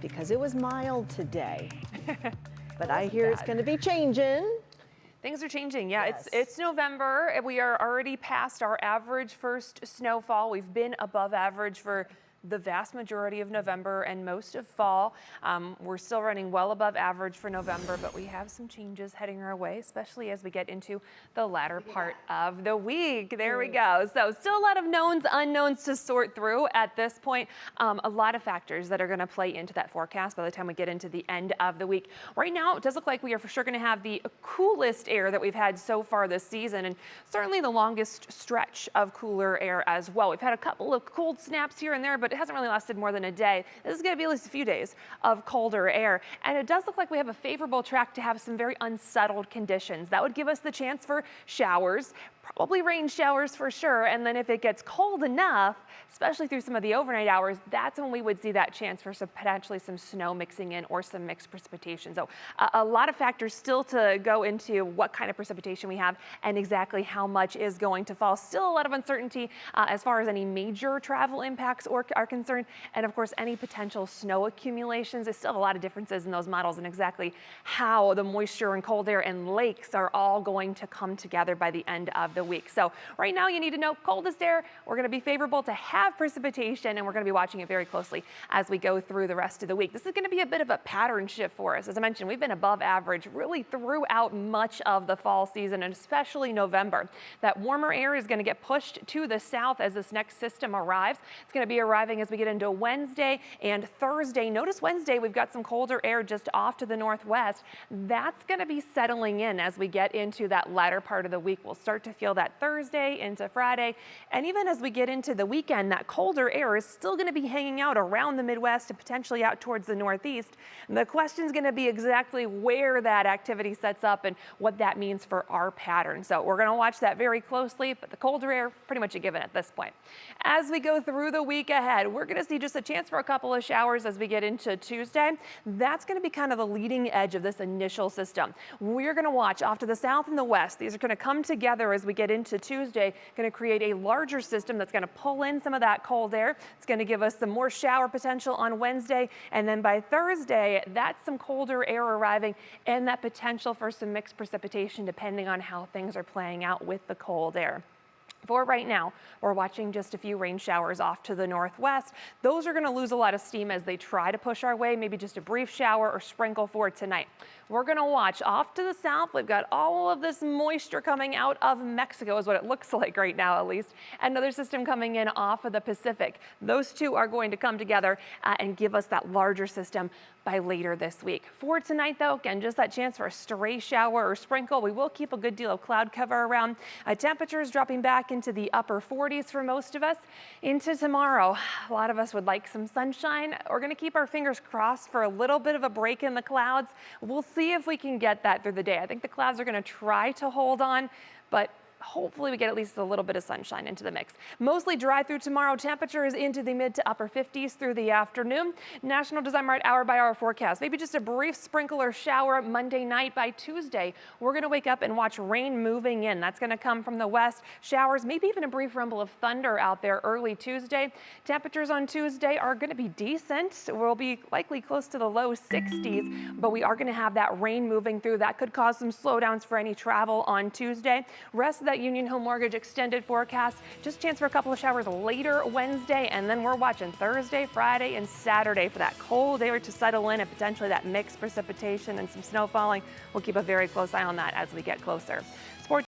because it was mild today. But I hear bad. it's going to be changing. Things are changing. Yeah, Yes. it's November. And we are already past our average first snowfall. We've been above average for the vast majority of November and most of fall. We're still running well above average for November, but we have some changes heading our way, especially as we get into the latter part of the week. There we go. So still a lot of knowns, unknowns to sort through at this point. A lot of factors that are going to play into that forecast by the time we get into the end of the week. Right now, it does look like we are for sure going to have the coolest air that we've had so far this season, and certainly the longest stretch of cooler air as well. We've had a couple of cold snaps here and there, but it hasn't really lasted more than a day. This is going to be at least a few days of colder air. And it does look like we have a favorable track to have some very unsettled conditions. That would give us the chance for showers, probably rain showers for sure. And then if it gets cold enough, especially through some of the overnight hours, that's when we would see that chance for potentially some snow mixing in or some mixed precipitation. So a lot of factors still to go into what kind of precipitation we have and exactly how much is going to fall. Still a lot of uncertainty as far as any major travel impacts are concerned. And of course, any potential snow accumulations. There's still a lot of differences in those models and exactly how the moisture and cold air and lakes are all going to come together by the end of the week. So right now you need to know coldest air, we're going to be favorable to have precipitation, and we're going to be watching it very closely as we go through the rest of the week. This is going to be a bit of a pattern shift for us. As I mentioned, we've been above average really throughout much of the fall season, and especially November. That warmer air is going to get pushed to the south as this next system arrives. It's going to be arriving as we get into Wednesday and Thursday. Notice Wednesday, we've got some colder air just off to the northwest. That's going to be settling in as we get into that latter part of the week. We'll start to feel that Thursday into Friday. And even as we get into the weekend, that colder air is still going to be hanging out around the Midwest and potentially out towards the Northeast. And the question is going to be exactly where that activity sets up and what that means for our pattern. So we're going to watch that very closely, but the colder air, pretty much a given at this point. As we go through the week ahead, we're going to see just a chance for a couple of showers as we get into Tuesday. That's going to be kind of the leading edge of this initial system. We're going to watch off to the south and the west. These are going to come together as we get into Tuesday, going to create a larger system that's going to pull in some of that cold air. It's going to give us some more shower potential on Wednesday. And then by Thursday, that's some colder air arriving and that potential for some mixed precipitation depending on how things are playing out with the cold air. For right now, we're watching just a few rain showers off to the northwest. Those are going to lose a lot of steam as they try to push our way, maybe just a brief shower or sprinkle for tonight. We're going to watch off to the south. We've got all of this moisture coming out of Mexico is what it looks like right now, at least. Another system coming in off of the Pacific. Those two are going to come together and give us that larger system by later this week. For tonight, though, again, just that chance for a stray shower or sprinkle. We will keep a good deal of cloud cover around. Temperatures dropping back into the upper 40s for most of us. Into tomorrow, a lot of us would like some sunshine. We're going to keep our fingers crossed for a little bit of a break in the clouds. We'll see if we can get that through the day. I think the clouds are going to try to hold on, but hopefully we get at least a little bit of sunshine into the mix. Mostly dry through tomorrow. Temperatures into the mid to upper 50s through the afternoon. National Design Mart hour by hour forecast. Maybe just a brief sprinkle or shower Monday night. By Tuesday, we're going to wake up and watch rain moving in. That's going to come from the west. Showers, maybe even a brief rumble of thunder out there early Tuesday. Temperatures on Tuesday are going to be decent. We'll be likely close to the low 60s, but we are going to have that rain moving through. That could cause some slowdowns for any travel on Tuesday. Rest of that Union Home Mortgage extended forecast, just chance for a couple of showers later Wednesday, and then we're watching Thursday, Friday, and Saturday for that cold air to settle in and potentially that mixed precipitation and some snow falling. We'll keep a very close eye on that as we get closer. Sports